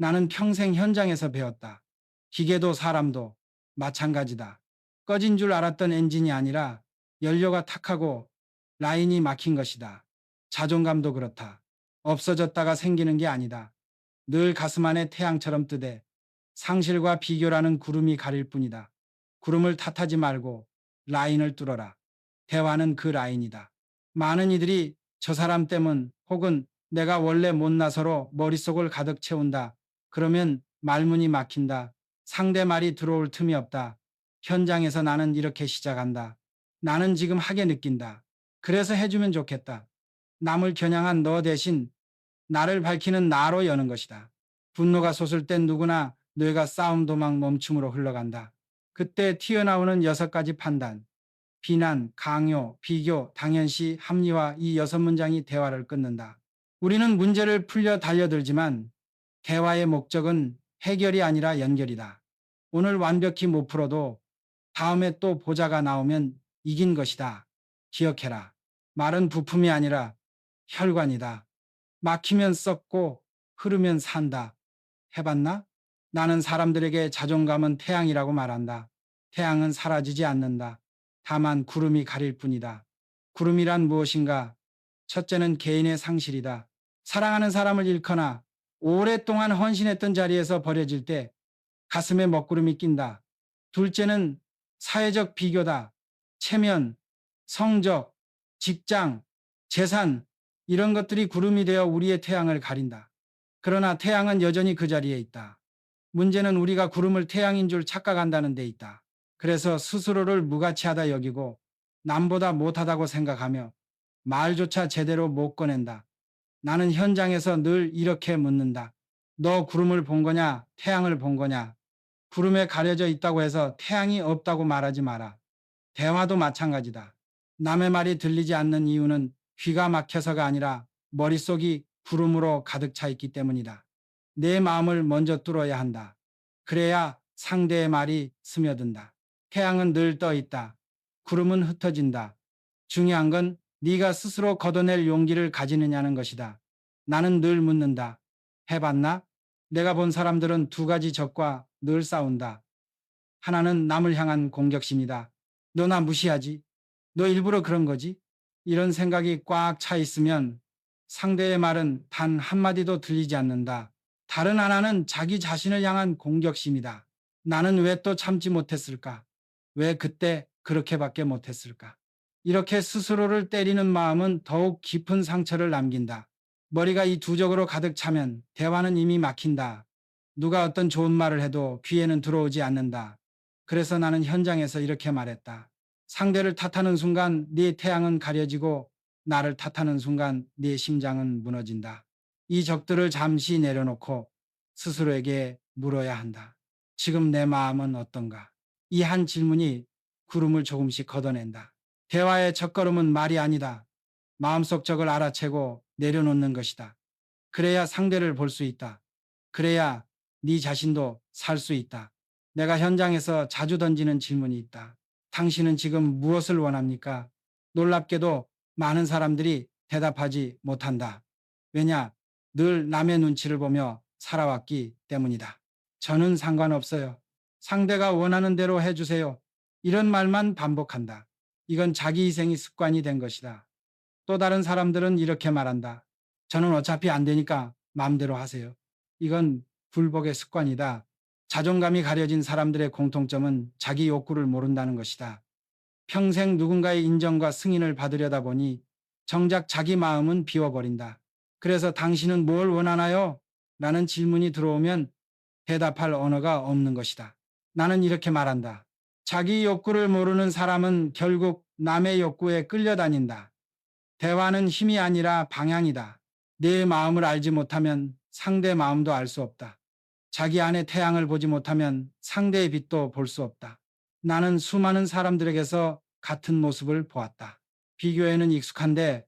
나는 평생 현장에서 배웠다. 기계도 사람도 마찬가지다. 꺼진 줄 알았던 엔진이 아니라 연료가 탁하고 라인이 막힌 것이다. 자존감도 그렇다. 없어졌다가 생기는 게 아니다. 늘 가슴 안에 태양처럼 뜨대 상실과 비교라는 구름이 가릴 뿐이다. 구름을 탓하지 말고 라인을 뚫어라. 대화는 그 라인이다. 많은 이들이 저 사람 때문 혹은 내가 원래 못나서로 머릿속을 가득 채운다. 그러면 말문이 막힌다. 상대 말이 들어올 틈이 없다. 현장에서 나는 이렇게 시작한다. 나는 지금 하게 느낀다. 그래서 해주면 좋겠다. 남을 겨냥한 너 대신 나를 밝히는 나로 여는 것이다. 분노가 솟을 땐 누구나 뇌가 싸움 도망 멈춤으로 흘러간다. 그때 튀어나오는 6가지 판단, 비난, 강요, 비교, 당연시, 합리화 이 6문장이 대화를 끊는다. 우리는 문제를 풀려 달려들지만 대화의 목적은 해결이 아니라 연결이다. 오늘 완벽히 못 풀어도 다음에 또 보자가 나오면 이긴 것이다. 기억해라. 말은 부품이 아니라 혈관이다. 막히면 썩고 흐르면 산다. 해봤나? 나는 사람들에게 자존감은 태양이라고 말한다. 태양은 사라지지 않는다. 다만 구름이 가릴 뿐이다. 구름이란 무엇인가? 첫째는 개인의 상실이다. 사랑하는 사람을 잃거나 오랫동안 헌신했던 자리에서 버려질 때 가슴에 먹구름이 낀다. 둘째는 사회적 비교다. 체면, 성적, 직장, 재산, 이런 것들이 구름이 되어 우리의 태양을 가린다. 그러나 태양은 여전히 그 자리에 있다. 문제는 우리가 구름을 태양인 줄 착각한다는 데 있다. 그래서 스스로를 무가치하다 여기고 남보다 못하다고 생각하며 말조차 제대로 못 꺼낸다. 나는 현장에서 늘 이렇게 묻는다. 너 구름을 본 거냐? 태양을 본 거냐? 구름에 가려져 있다고 해서 태양이 없다고 말하지 마라. 대화도 마찬가지다. 남의 말이 들리지 않는 이유는 귀가 막혀서가 아니라 머릿속이 구름으로 가득 차 있기 때문이다. 내 마음을 먼저 뚫어야 한다. 그래야 상대의 말이 스며든다. 태양은 늘 떠 있다. 구름은 흩어진다. 중요한 건 네가 스스로 걷어낼 용기를 가지느냐는 것이다. 나는 늘 묻는다. 해봤나? 내가 본 사람들은 2가지 적과 늘 싸운다. 하나는 남을 향한 공격심이다. 너 나 무시하지? 너 일부러 그런 거지? 이런 생각이 꽉 차 있으면 상대의 말은 단 한마디도 들리지 않는다. 다른 하나는 자기 자신을 향한 공격심이다. 나는 왜 또 참지 못했을까? 왜 그때 그렇게밖에 못했을까? 이렇게 스스로를 때리는 마음은 더욱 깊은 상처를 남긴다. 머리가 이 2적으로 가득 차면 대화는 이미 막힌다. 누가 어떤 좋은 말을 해도 귀에는 들어오지 않는다. 그래서 나는 현장에서 이렇게 말했다. 상대를 탓하는 순간 네 태양은 가려지고 나를 탓하는 순간 네 심장은 무너진다. 이 적들을 잠시 내려놓고 스스로에게 물어야 한다. 지금 내 마음은 어떤가? 이 한 질문이 구름을 조금씩 걷어낸다. 대화의 첫걸음은 말이 아니다. 마음속 적을 알아채고 내려놓는 것이다. 그래야 상대를 볼 수 있다. 그래야 네 자신도 살 수 있다. 내가 현장에서 자주 던지는 질문이 있다. 당신은 지금 무엇을 원합니까? 놀랍게도 많은 사람들이 대답하지 못한다. 왜냐? 늘 남의 눈치를 보며 살아왔기 때문이다. 저는 상관없어요. 상대가 원하는 대로 해주세요. 이런 말만 반복한다. 이건 자기 희생이 습관이 된 것이다. 또 다른 사람들은 이렇게 말한다. 저는 어차피 안 되니까 마음대로 하세요. 이건 굴복의 습관이다. 자존감이 가려진 사람들의 공통점은 자기 욕구를 모른다는 것이다. 평생 누군가의 인정과 승인을 받으려다 보니 정작 자기 마음은 비워버린다. 그래서 당신은 뭘 원하나요? 라는 질문이 들어오면 대답할 언어가 없는 것이다. 나는 이렇게 말한다. 자기 욕구를 모르는 사람은 결국 남의 욕구에 끌려다닌다. 대화는 힘이 아니라 방향이다. 내 마음을 알지 못하면 상대 마음도 알 수 없다. 자기 안의 태양을 보지 못하면 상대의 빛도 볼 수 없다. 나는 수많은 사람들에게서 같은 모습을 보았다. 비교에는 익숙한데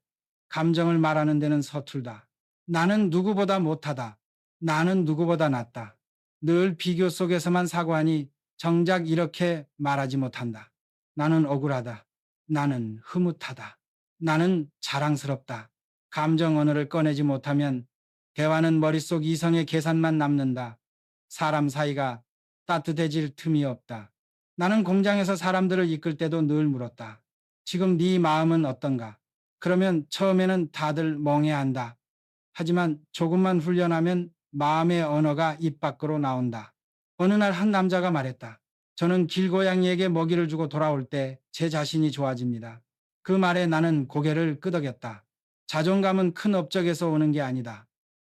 감정을 말하는 데는 서툴다. 나는 누구보다 못하다. 나는 누구보다 낫다. 늘 비교 속에서만 사고하니 정작 이렇게 말하지 못한다. 나는 억울하다. 나는 흐뭇하다. 나는 자랑스럽다. 감정 언어를 꺼내지 못하면 대화는 머릿속 이성의 계산만 남는다. 사람 사이가 따뜻해질 틈이 없다. 나는 공장에서 사람들을 이끌 때도 늘 물었다. 지금 네 마음은 어떤가? 그러면 처음에는 다들 멍해한다. 하지만 조금만 훈련하면 마음의 언어가 입 밖으로 나온다. 어느 날 한 남자가 말했다. 저는 길고양이에게 먹이를 주고 돌아올 때 제 자신이 좋아집니다. 그 말에 나는 고개를 끄덕였다. 자존감은 큰 업적에서 오는 게 아니다.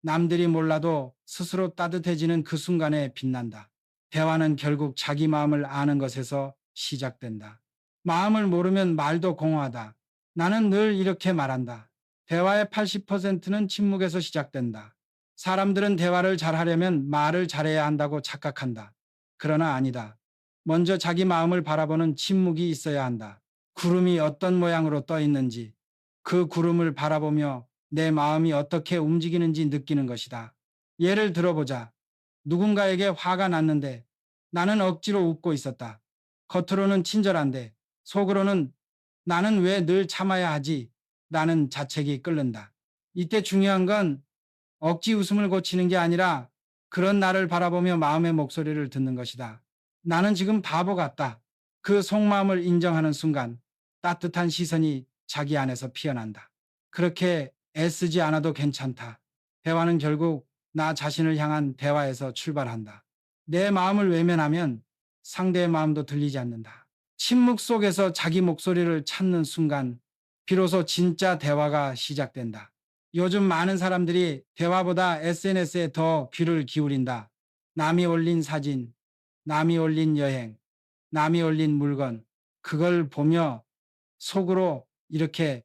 남들이 몰라도 스스로 따뜻해지는 그 순간에 빛난다. 대화는 결국 자기 마음을 아는 것에서 시작된다. 마음을 모르면 말도 공허하다. 나는 늘 이렇게 말한다. 대화의 80%는 침묵에서 시작된다. 사람들은 대화를 잘하려면 말을 잘해야 한다고 착각한다. 그러나 아니다. 먼저 자기 마음을 바라보는 침묵이 있어야 한다. 구름이 어떤 모양으로 떠 있는지, 그 구름을 바라보며 내 마음이 어떻게 움직이는지 느끼는 것이다. 예를 들어보자. 누군가에게 화가 났는데 나는 억지로 웃고 있었다. 겉으로는 친절한데 속으로는 나는 왜 늘 참아야 하지? 라는 자책이 끓는다. 이때 중요한 건 억지 웃음을 고치는 게 아니라 그런 나를 바라보며 마음의 목소리를 듣는 것이다. 나는 지금 바보 같다. 그 속마음을 인정하는 순간 따뜻한 시선이 자기 안에서 피어난다. 그렇게 애쓰지 않아도 괜찮다. 대화는 결국 나 자신을 향한 대화에서 출발한다. 내 마음을 외면하면 상대의 마음도 들리지 않는다. 침묵 속에서 자기 목소리를 찾는 순간 비로소 진짜 대화가 시작된다. 요즘 많은 사람들이 대화보다 SNS에 더 귀를 기울인다. 남이 올린 사진, 남이 올린 여행, 남이 올린 물건, 그걸 보며 속으로 이렇게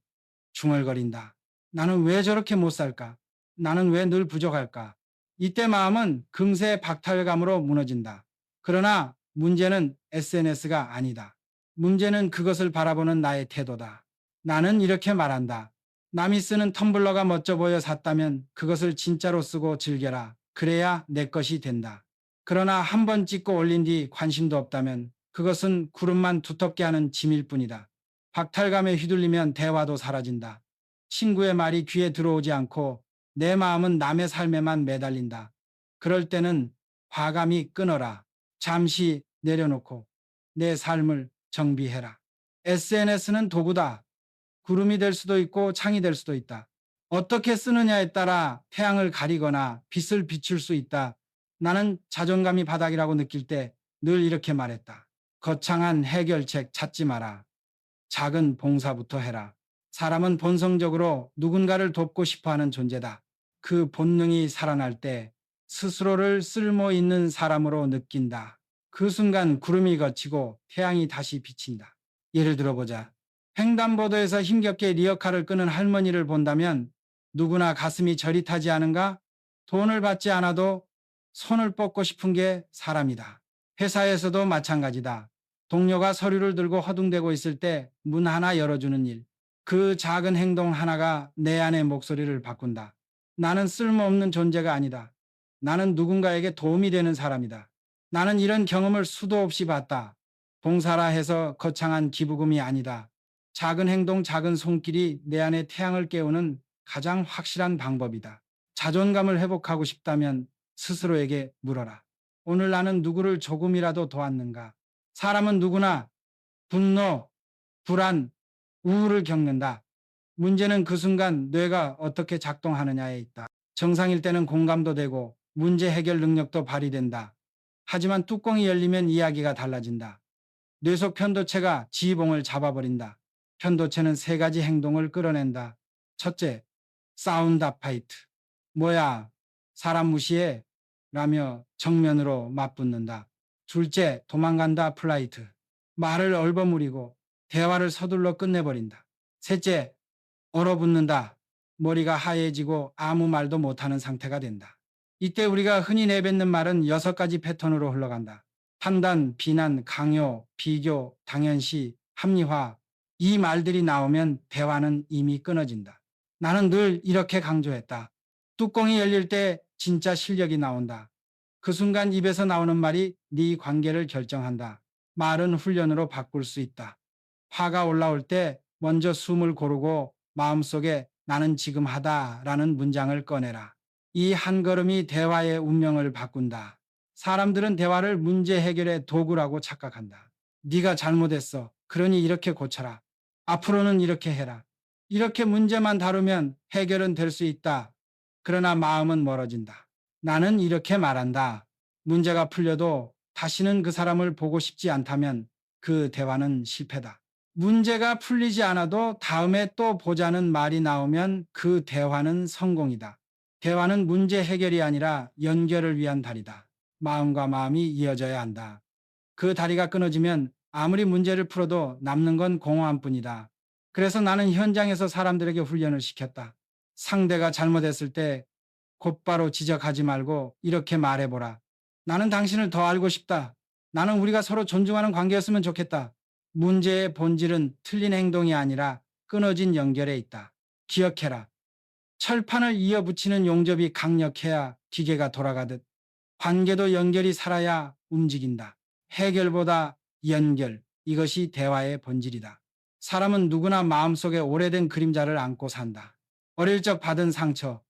중얼거린다. 나는 왜 저렇게 못 살까? 나는 왜 늘 부족할까? 이때 마음은 금세 박탈감으로 무너진다. 그러나 문제는 SNS가 아니다. 문제는 그것을 바라보는 나의 태도다. 나는 이렇게 말한다. 남이 쓰는 텀블러가 멋져 보여 샀다면 그것을 진짜로 쓰고 즐겨라. 그래야 내 것이 된다. 그러나 한 번 찍고 올린 뒤 관심도 없다면 그것은 구름만 두텁게 하는 짐일 뿐이다. 박탈감에 휘둘리면 대화도 사라진다. 친구의 말이 귀에 들어오지 않고 내 마음은 남의 삶에만 매달린다. 그럴 때는 과감히 끊어라. 잠시 내려놓고 내 삶을 정비해라. SNS는 도구다. 구름이 될 수도 있고 창이 될 수도 있다. 어떻게 쓰느냐에 따라 태양을 가리거나 빛을 비출 수 있다. 나는 자존감이 바닥이라고 느낄 때 늘 이렇게 말했다. 거창한 해결책 찾지 마라. 작은 봉사부터 해라. 사람은 본성적으로 누군가를 돕고 싶어 하는 존재다. 그 본능이 살아날 때 스스로를 쓸모 있는 사람으로 느낀다. 그 순간 구름이 걷히고 태양이 다시 비친다. 예를 들어보자. 횡단보도에서 힘겹게 리어카를 끄는 할머니를 본다면 누구나 가슴이 저릿하지 않은가? 돈을 받지 않아도 손을 뻗고 싶은 게 사람이다. 회사에서도 마찬가지다. 동료가 서류를 들고 허둥대고 있을 때 문 하나 열어주는 일. 그 작은 행동 하나가 내 안의 목소리를 바꾼다. 나는 쓸모없는 존재가 아니다. 나는 누군가에게 도움이 되는 사람이다. 나는 이런 경험을 수도 없이 봤다. 봉사라 해서 거창한 기부금이 아니다. 작은 행동, 작은 손길이 내 안에 태양을 깨우는 가장 확실한 방법이다. 자존감을 회복하고 싶다면 스스로에게 물어라. 오늘 나는 누구를 조금이라도 도왔는가? 사람은 누구나 분노, 불안, 우울을 겪는다. 문제는 그 순간 뇌가 어떻게 작동하느냐에 있다. 정상일 때는 공감도 되고 문제 해결 능력도 발휘된다. 하지만 뚜껑이 열리면 이야기가 달라진다. 뇌속 편도체가 지휘봉을 잡아버린다. 편도체는 세 가지 행동을 끌어낸다. 첫째, 사운드 파이트. 뭐야, 사람 무시해? 라며 정면으로 맞붙는다. 둘째, 도망간다 플라이트. 말을 얼버무리고 대화를 서둘러 끝내버린다. 셋째, 얼어붙는다. 머리가 하얘지고 아무 말도 못하는 상태가 된다. 이때 우리가 흔히 내뱉는 말은 6가지 패턴으로 흘러간다. 판단, 비난, 강요, 비교, 당연시, 합리화. 이 말들이 나오면 대화는 이미 끊어진다. 나는 늘 이렇게 강조했다. 뚜껑이 열릴 때 진짜 실력이 나온다. 그 순간 입에서 나오는 말이 네 관계를 결정한다. 말은 훈련으로 바꿀 수 있다. 화가 올라올 때 먼저 숨을 고르고 마음속에 나는 지금 하다라는 문장을 꺼내라. 이 한 걸음이 대화의 운명을 바꾼다. 사람들은 대화를 문제 해결의 도구라고 착각한다. 네가 잘못했어. 그러니 이렇게 고쳐라. 앞으로는 이렇게 해라. 이렇게 문제만 다루면 해결은 될 수 있다. 그러나 마음은 멀어진다. 나는 이렇게 말한다. 문제가 풀려도 다시는 그 사람을 보고 싶지 않다면 그 대화는 실패다. 문제가 풀리지 않아도 다음에 또 보자는 말이 나오면 그 대화는 성공이다. 대화는 문제 해결이 아니라 연결을 위한 다리다. 마음과 마음이 이어져야 한다. 그 다리가 끊어지면 아무리 문제를 풀어도 남는 건 공허함 뿐이다. 그래서 나는 현장에서 사람들에게 훈련을 시켰다. 상대가 잘못했을 때 곧바로 지적하지 말고 이렇게 말해보라. 나는 당신을 더 알고 싶다. 나는 우리가 서로 존중하는 관계였으면 좋겠다. 문제의 본질은 틀린 행동이 아니라 끊어진 연결에 있다. 기억해라. 철판을 이어붙이는 용접이 강력해야 기계가 돌아가듯 관계도 연결이 살아야 움직인다. 해결보다 연결, 이것이 대화의 본질이다. 사람은 누구나 마음속에 오래된 그림자를 안고 산다. 어릴 적 받은 상처,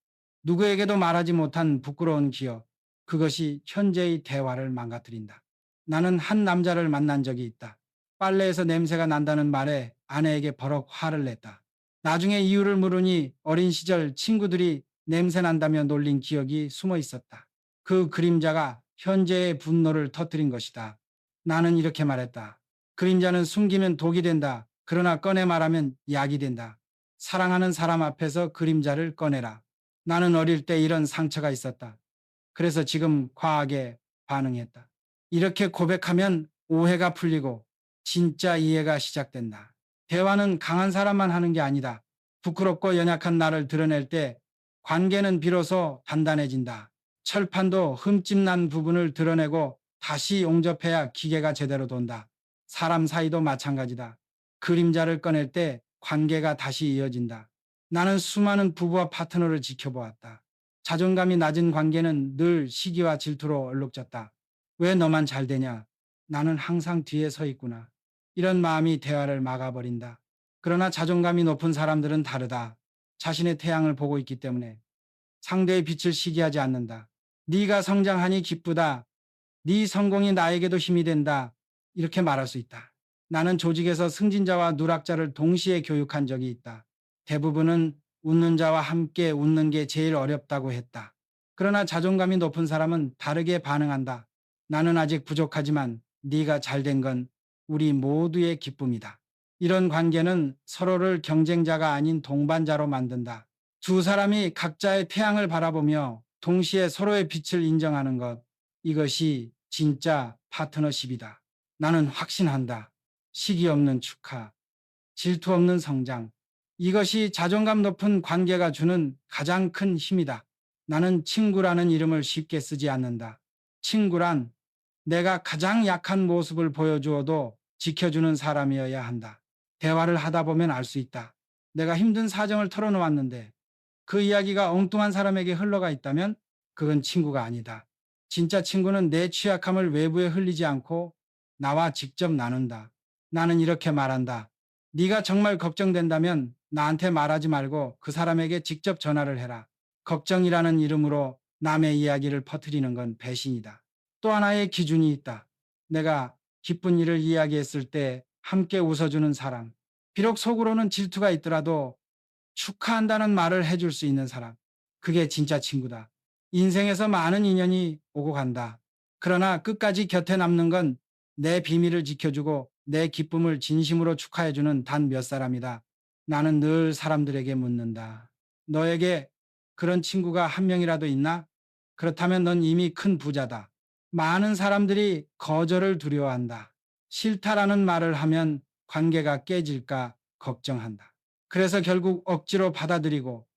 누구에게도 말하지 못한 부끄러운 기억, 그것이 현재의 대화를 망가뜨린다. 나는 한 남자를 만난 적이 있다. 빨래에서 냄새가 난다는 말에 아내에게 버럭 화를 냈다. 나중에 이유를 물으니 어린 시절 친구들이 냄새 난다며 놀린 기억이 숨어 있었다. 그 그림자가 현재의 분노를 터뜨린 것이다. 나는 이렇게 말했다. 그림자는 숨기면 독이 된다. 그러나 꺼내 말하면 약이 된다. 사랑하는 사람 앞에서 그림자를 꺼내라. 나는 어릴 때 이런 상처가 있었다. 그래서 지금 과하게 반응했다. 이렇게 고백하면 오해가 풀리고 진짜 이해가 시작된다. 대화는 강한 사람만 하는 게 아니다. 부끄럽고 연약한 나를 드러낼 때 관계는 비로소 단단해진다. 철판도 흠집 난 부분을 드러내고 다시 용접해야 기계가 제대로 돈다. 사람 사이도 마찬가지다. 그림자를 꺼낼 때 관계가 다시 이어진다. 나는 수많은 부부와 파트너를 지켜보았다. 자존감이 낮은 관계는 늘 시기와 질투로 얼룩졌다. 왜 너만 잘 되냐? 나는 항상 뒤에 서 있구나. 이런 마음이 대화를 막아버린다. 그러나 자존감이 높은 사람들은 다르다. 자신의 태양을 보고 있기 때문에 상대의 빛을 시기하지 않는다. 네가 성장하니 기쁘다. 네 성공이 나에게도 힘이 된다. 이렇게 말할 수 있다. 나는 조직에서 승진자와 누락자를 동시에 교육한 적이 있다. 대부분은 웃는 자와 함께 웃는 게 제일 어렵다고 했다. 그러나 자존감이 높은 사람은 다르게 반응한다. 나는 아직 부족하지만 네가 잘 된 건 우리 모두의 기쁨이다. 이런 관계는 서로를 경쟁자가 아닌 동반자로 만든다. 두 사람이 각자의 태양을 바라보며 동시에 서로의 빛을 인정하는 것, 이것이 진짜 파트너십이다. 나는 확신한다. 시기 없는 축하, 질투 없는 성장. 이것이 자존감 높은 관계가 주는 가장 큰 힘이다. 나는 친구라는 이름을 쉽게 쓰지 않는다. 친구란 내가 가장 약한 모습을 보여주어도 지켜주는 사람이어야 한다. 대화를 하다 보면 알 수 있다. 내가 힘든 사정을 털어놓았는데 그 이야기가 엉뚱한 사람에게 흘러가 있다면 그건 친구가 아니다. 진짜 친구는 내 취약함을 외부에 흘리지 않고 나와 직접 나눈다. 나는 이렇게 말한다. 네가 정말 걱정된다면 나한테 말하지 말고 그 사람에게 직접 전화를 해라. 걱정이라는 이름으로 남의 이야기를 퍼뜨리는 건 배신이다. 또 하나의 기준이 있다. 내가 기쁜 일을 이야기했을 때 함께 웃어주는 사람. 비록 속으로는 질투가 있더라도 축하한다는 말을 해줄 수 있는 사람. 그게 진짜 친구다. 인생에서 많은 인연이 오고 간다. 그러나 끝까지 곁에 남는 건 내 비밀을 지켜주고 내 기쁨을 진심으로 축하해주는 단 몇 사람이다. 나는 늘 사람들에게 묻는다. 너에게 그런 친구가 한 명이라도 있나? 그렇다면 넌 이미 큰 부자다. 많은 사람들이 거절을 두려워한다. 싫다라는 말을 하면 관계가 깨질까 걱정한다. 그래서 결국 억지로 받아들이고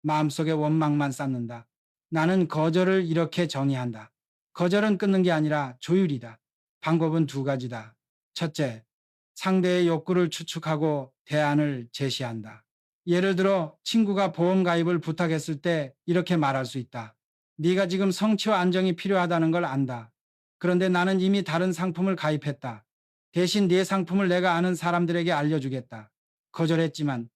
마음속에 원망만 쌓는다. 나는 거절을 이렇게 정의한다. 거절은 끊는 게 아니라 조율이다. 방법은 두 가지다. 첫째, 상대의 욕구를 추측하고 대안을 제시한다. 예를 들어 친구가 보험 가입을 부탁했을 때 이렇게 말할 수 있다. 네가 지금 성취와 안정이 필요하다는 걸 안다. 그런데 나는 이미 다른 상품을 가입했다. 대신 네 상품을 내가 아는 사람들에게 알려주겠다. 거절했지만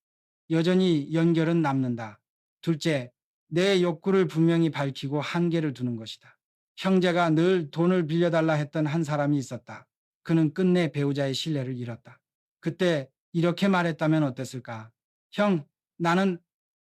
여전히 연결은 남는다. 둘째, 내 욕구를 분명히 밝히고 한계를 두는 것이다. 형제가 늘 돈을 빌려달라 했던 한 사람이 있었다. 그는 끝내 배우자의 신뢰를 잃었다. 그때 이렇게 말했다면 어땠을까? 형, 나는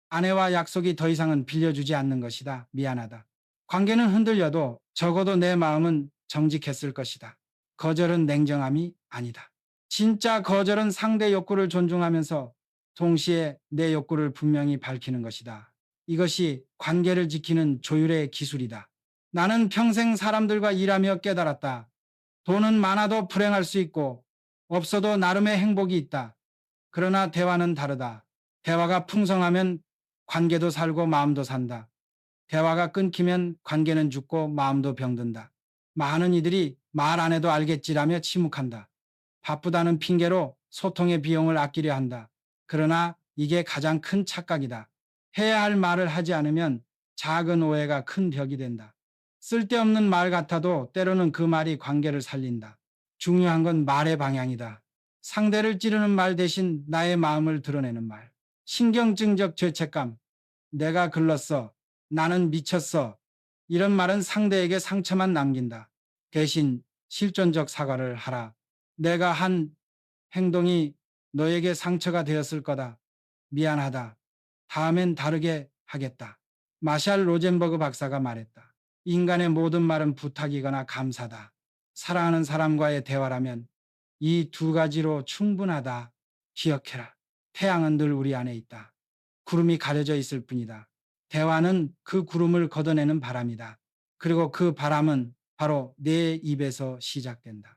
아내와 약속이 더 이상은 빌려주지 않는 것이다. 미안하다. 관계는 흔들려도 적어도 내 마음은 정직했을 것이다. 거절은 냉정함이 아니다. 진짜 거절은 상대 욕구를 존중하면서 동시에 내 욕구를 분명히 밝히는 것이다. 이것이 관계를 지키는 조율의 기술이다. 나는 평생 사람들과 일하며 깨달았다. 돈은 많아도 불행할 수 있고 없어도 나름의 행복이 있다. 그러나 대화는 다르다. 대화가 풍성하면 관계도 살고 마음도 산다. 대화가 끊기면 관계는 죽고 마음도 병든다. 많은 이들이 말 안 해도 알겠지라며 침묵한다. 바쁘다는 핑계로 소통의 비용을 아끼려 한다. 그러나 이게 가장 큰 착각이다. 해야 할 말을 하지 않으면 작은 오해가 큰 벽이 된다. 쓸데없는 말 같아도 때로는 그 말이 관계를 살린다. 중요한 건 말의 방향이다. 상대를 찌르는 말 대신 나의 마음을 드러내는 말. 신경증적 죄책감. 내가 글렀어. 나는 미쳤어. 이런 말은 상대에게 상처만 남긴다. 대신 실존적 사과를 하라. 내가 한 행동이 너에게 상처가 되었을 거다. 미안하다. 다음엔 다르게 하겠다. 마샬 로젠버그 박사가 말했다. 인간의 모든 말은 부탁이거나 감사다. 사랑하는 사람과의 대화라면 이 두 가지로 충분하다. 기억해라. 태양은 늘 우리 안에 있다. 구름이 가려져 있을 뿐이다. 대화는 그 구름을 걷어내는 바람이다. 그리고 그 바람은 바로 내 입에서 시작된다.